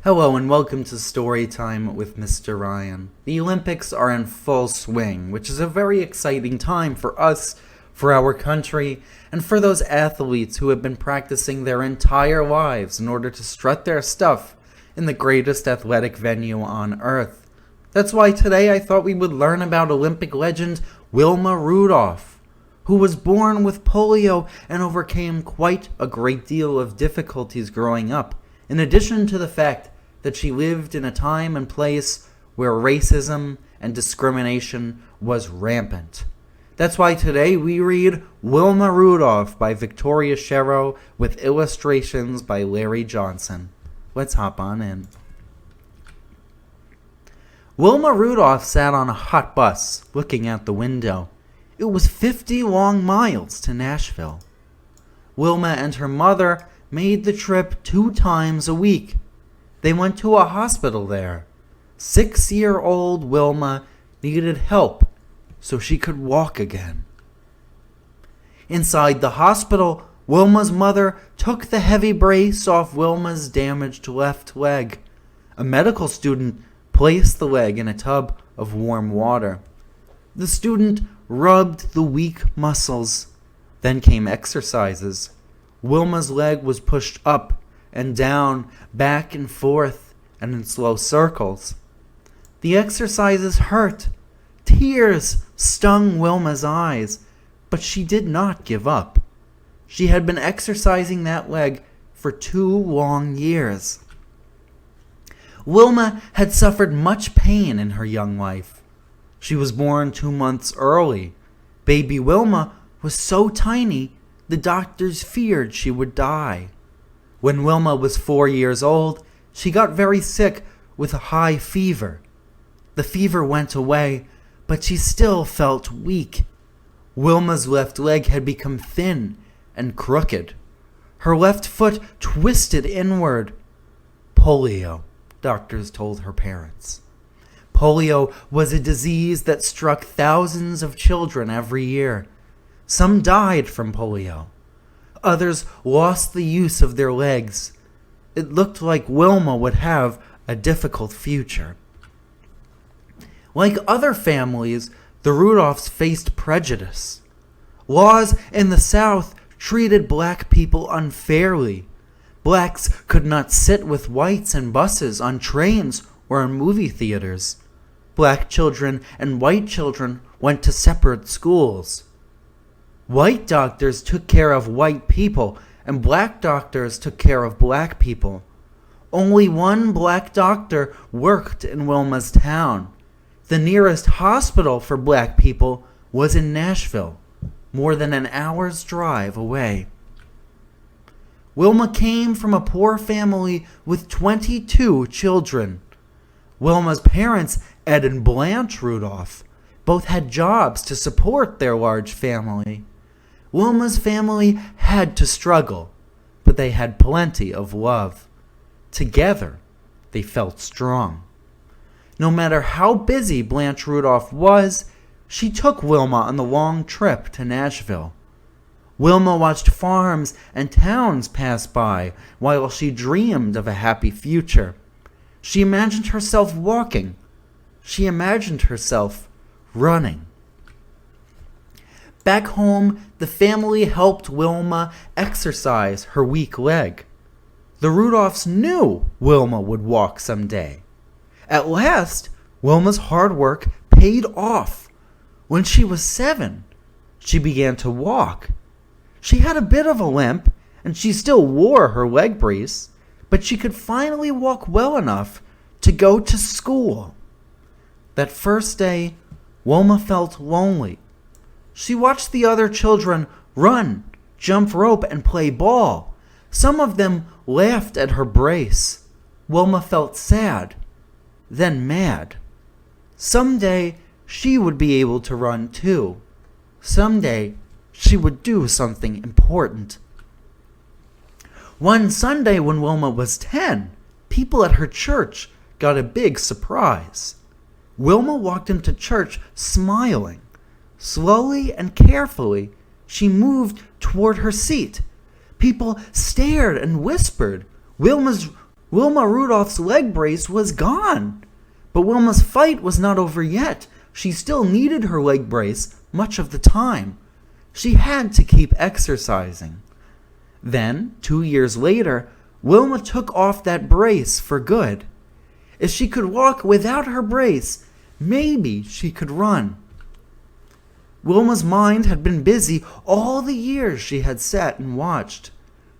Hello and welcome to Storytime with Mr. Ryan. The Olympics are in full swing, which is a very exciting time for us, for our country, and for those athletes who have been practicing their entire lives in order to strut their stuff in the greatest athletic venue on earth. That's why today I thought we would learn about Olympic legend Wilma Rudolph, who was born with polio and overcame quite a great deal of difficulties growing up, in addition to the fact that she lived in a time and place where racism and discrimination was rampant. That's why today we read Wilma Rudolph by Victoria Sherrow with illustrations by Larry Johnson. Let's hop on in. Wilma Rudolph sat on a hot bus, looking out the window. It was 50 long miles to Nashville. Wilma and her mother made the trip 2 times a week. They went to a hospital there. 6-year-old Wilma needed help so she could walk again. Inside the hospital, Wilma's mother took the heavy brace off Wilma's damaged left leg. A medical student placed the leg in a tub of warm water. The student rubbed the weak muscles. Then came exercises. Wilma's leg was pushed up and down, back and forth, and in slow circles. The exercises hurt. Tears stung Wilma's eyes, but she did not give up. She had been exercising that leg for 2 long years. Wilma had suffered much pain in her young life. She was born 2 months early. Baby Wilma was so tiny, the doctors feared she would die. When Wilma was 4 years old, she got very sick with a high fever. The fever went away, but she still felt weak. Wilma's left leg had become thin and crooked. Her left foot twisted inward. Polio, doctors told her parents. Polio was a disease that struck thousands of children every year. Some died from polio. Others lost the use of their legs. It looked like Wilma would have a difficult future. Like other families, the Rudolphs faced prejudice. Laws in the South treated black people unfairly. Blacks could not sit with whites in buses, on trains, or in movie theaters. Black children and white children went to separate schools. White doctors took care of white people, and black doctors took care of black people. Only one black doctor worked in Wilma's town. The nearest hospital for black people was in Nashville, more than an hour's drive away. Wilma came from a poor family with 22 children. Wilma's parents, Ed and Blanche Rudolph, both had jobs to support their large family. Wilma's family had to struggle, but they had plenty of love. Together, they felt strong. No matter how busy Blanche Rudolph was, she took Wilma on the long trip to Nashville. Wilma watched farms and towns pass by while she dreamed of a happy future. She imagined herself walking. She imagined herself running. Back home, the family helped Wilma exercise her weak leg. The Rudolphs knew Wilma would walk someday. At last, Wilma's hard work paid off. When she was 7, she began to walk. She had a bit of a limp, and she still wore her leg brace, but she could finally walk well enough to go to school. That first day, Wilma felt lonely. She watched the other children run, jump rope, and play ball. Some of them laughed at her brace. Wilma felt sad, then mad. Someday, she would be able to run too. Someday, she would do something important. One Sunday when Wilma was 10, people at her church got a big surprise. Wilma walked into church smiling. Slowly and carefully, she moved toward her seat. People stared and whispered. Wilma's Wilma Rudolph's leg brace was gone. But Wilma's fight was not over yet. She still needed her leg brace much of the time. She had to keep exercising. Then, 2 years later, Wilma took off that brace for good. If she could walk without her brace, maybe she could run. Wilma's mind had been busy all the years she had sat and watched.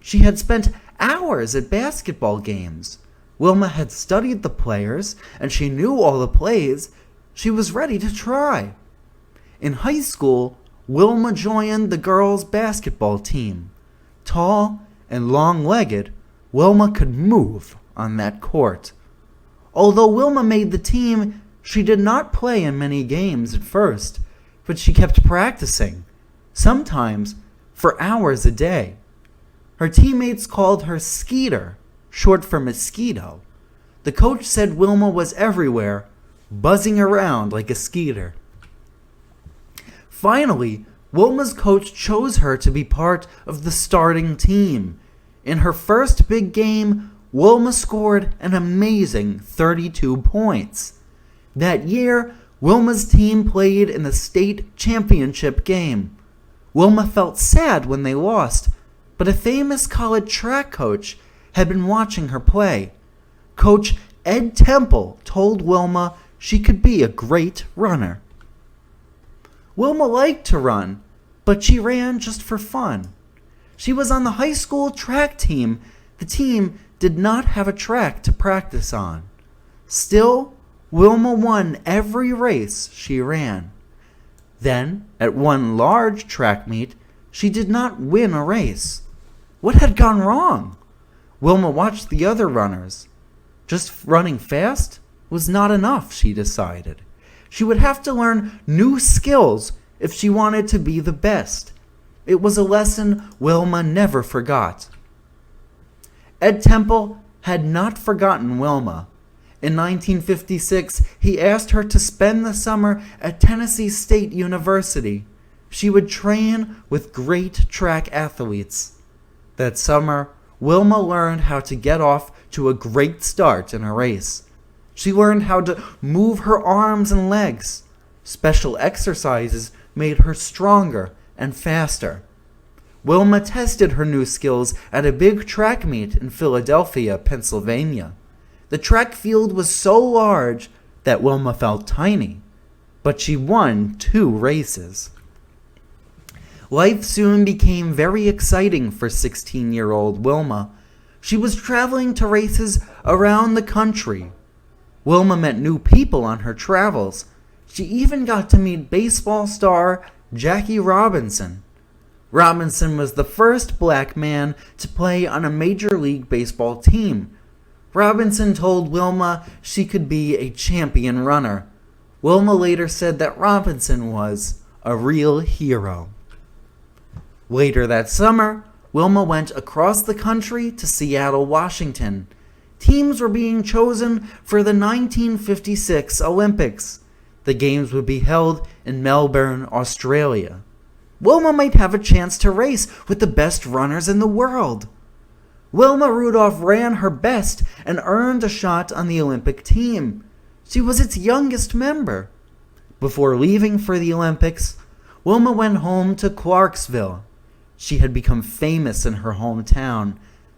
She had spent hours at basketball games. Wilma had studied the players, and she knew all the plays. She was ready to try. In high school, Wilma joined the girls' basketball team. Tall and long-legged, Wilma could move on that court. Although Wilma made the team, she did not play in many games at first, but she kept practicing, sometimes for hours a day. Her teammates called her Skeeter, short for mosquito. The coach said Wilma was everywhere, buzzing around like a skeeter. Finally, Wilma's coach chose her to be part of the starting team. In her first big game, Wilma scored an amazing 32 points. That year, Wilma's team played in the state championship game. Wilma felt sad when they lost, but a famous college track coach had been watching her play. Coach Ed Temple told Wilma she could be a great runner. Wilma liked to run, but she ran just for fun. She was on the high school track team. The team did not have a track to practice on. Still, Wilma won every race she ran. Then, at one large track meet, she did not win a race. What had gone wrong? Wilma watched the other runners. Just running fast was not enough, she decided. She would have to learn new skills if she wanted to be the best. It was a lesson Wilma never forgot. Ed Temple had not forgotten Wilma. In 1956, he asked her to spend the summer at Tennessee State University. She would train with great track athletes. That summer, Wilma learned how to get off to a great start in a race. She learned how to move her arms and legs. Special exercises made her stronger and faster. Wilma tested her new skills at a big track meet in Philadelphia, Pennsylvania. The track field was so large that Wilma felt tiny, but she won 2 races. Life soon became very exciting for 16-year-old Wilma. She was traveling to races around the country. Wilma met new people on her travels. She even got to meet baseball star Jackie Robinson. Robinson was the first black man to play on a Major League Baseball team. Robinson told Wilma she could be a champion runner. Wilma later said that Robinson was a real hero. Later that summer, Wilma went across the country to Seattle, Washington. Teams were being chosen for the 1956 Olympics. The games would be held in Melbourne, Australia. Wilma might have a chance to race with the best runners in the world. Wilma Rudolph ran her best and earned a shot on the Olympic team. She was its youngest member. Before leaving for the Olympics, Wilma went home to Clarksville. She had become famous in her hometown.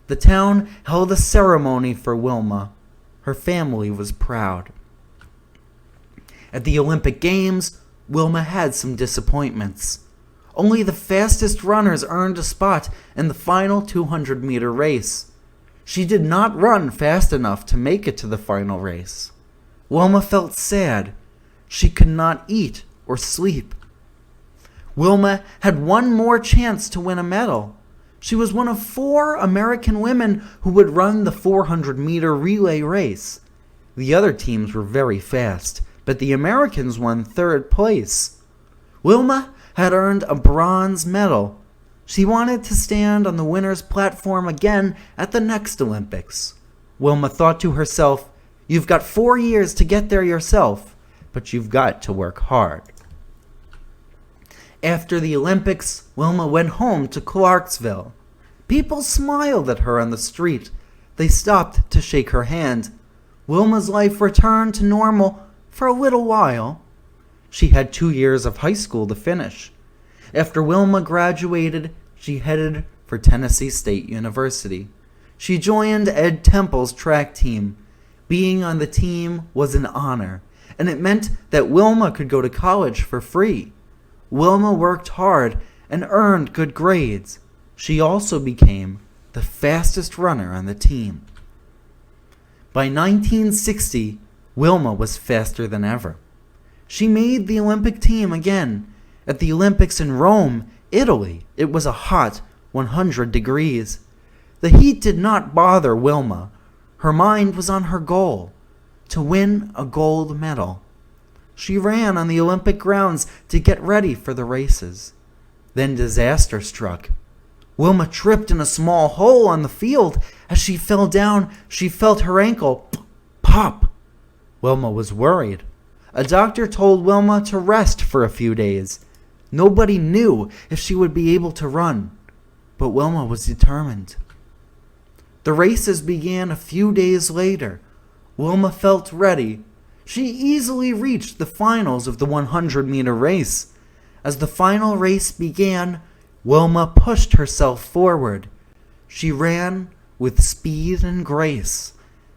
The town held a ceremony for Wilma. Her family was proud. At the Olympic Games, Wilma had some disappointments. Only the fastest runners earned a spot in the final 200-meter race. She did not run fast enough to make it to the final race. Wilma felt sad. She could not eat or sleep. Wilma had one more chance to win a medal. She was one of 4 American women who would run the 400-meter relay race. The other teams were very fast, but the Americans won 3rd place. Wilma had earned a bronze medal. She wanted to stand on the winner's platform again at the next Olympics. Wilma thought to herself, "You've got 4 years to get there yourself, but you've got to work hard." After the Olympics, Wilma went home to Clarksville. People smiled at her on the street. They stopped to shake her hand. Wilma's life returned to normal for a little while. She had 2 years of high school to finish. After Wilma graduated, she headed for Tennessee State University. She joined Ed Temple's track team. Being on the team was an honor, and it meant that Wilma could go to college for free. Wilma worked hard and earned good grades. She also became the fastest runner on the team. By 1960, Wilma was faster than ever. She made the Olympic team again. At the Olympics in Rome, Italy, it was a hot 100 degrees. The heat did not bother Wilma. Her mind was on her goal, to win a gold medal. She ran on the Olympic grounds to get ready for the races. Then disaster struck. Wilma tripped in a small hole on the field. As she fell down, she felt her ankle pop. Wilma was worried. A doctor told Wilma to rest for a few days. Nobody knew if she would be able to run, but Wilma was determined. The races began a few days later. Wilma felt ready. She easily reached the finals of the 100-meter race. As the final race began, Wilma pushed herself forward. She ran with speed and grace.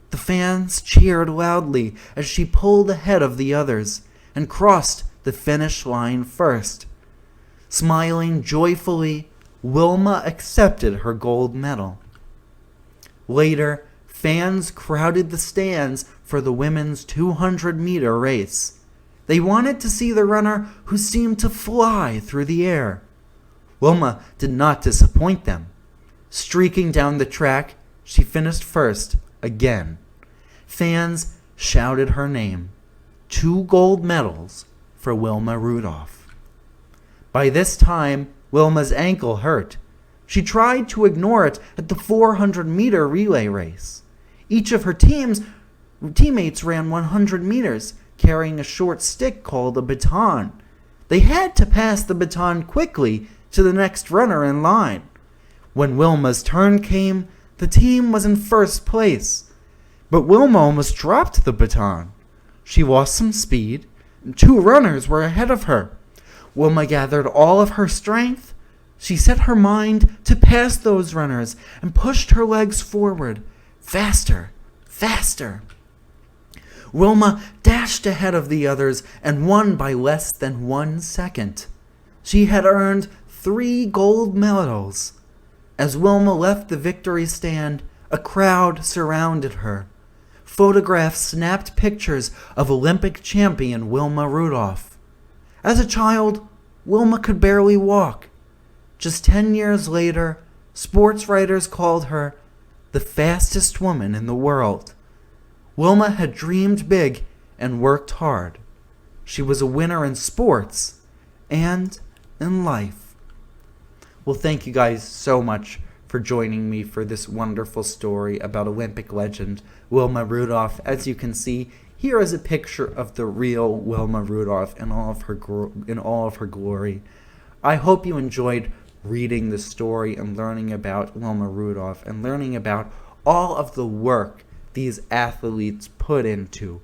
The fans cheered loudly as she pulled ahead of the others and crossed the finish line first. Smiling joyfully, Wilma accepted her gold medal. Later, fans crowded the stands for the women's 200-meter race. They wanted to see the runner who seemed to fly through the air. Wilma did not disappoint them. Streaking down the track, she finished first again. Fans shouted her name. 2 gold medals for Wilma Rudolph. By this time, Wilma's ankle hurt. She tried to ignore it at the 400-meter relay race. Each of her teammates ran 100 meters, carrying a short stick called a baton. They had to pass the baton quickly to the next runner in line. When Wilma's turn came, the team was in first place. But Wilma almost dropped the baton. She lost some speed, and 2 runners were ahead of her. Wilma gathered all of her strength. She set her mind to pass those runners and pushed her legs forward. Faster, faster. Wilma dashed ahead of the others and won by less than 1 second. She had earned 3 gold medals. As Wilma left the victory stand, a crowd surrounded her. Photographs snapped pictures of Olympic champion Wilma Rudolph. As a child, Wilma could barely walk. Just 10 years later, sports writers called her the fastest woman in the world. Wilma had dreamed big and worked hard. She was a winner in sports and in life. Well, thank you guys so much for joining me for this wonderful story about Olympic legend Wilma Rudolph. As you can see, here is a picture of the real Wilma Rudolph in all of her glory. I hope you enjoyed reading the story and learning about Wilma Rudolph and learning about all of the work these athletes put into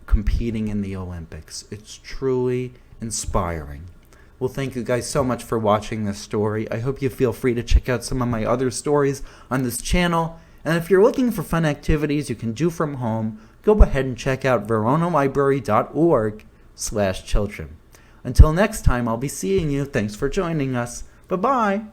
competing in the Olympics. It's truly inspiring. Well, thank you guys so much for watching this story. I hope you feel free to check out some of my other stories on this channel. And if you're looking for fun activities you can do from home, go ahead and check out veronalibrary.org/children. Until next time, I'll be seeing you. Thanks for joining us. Bye-bye.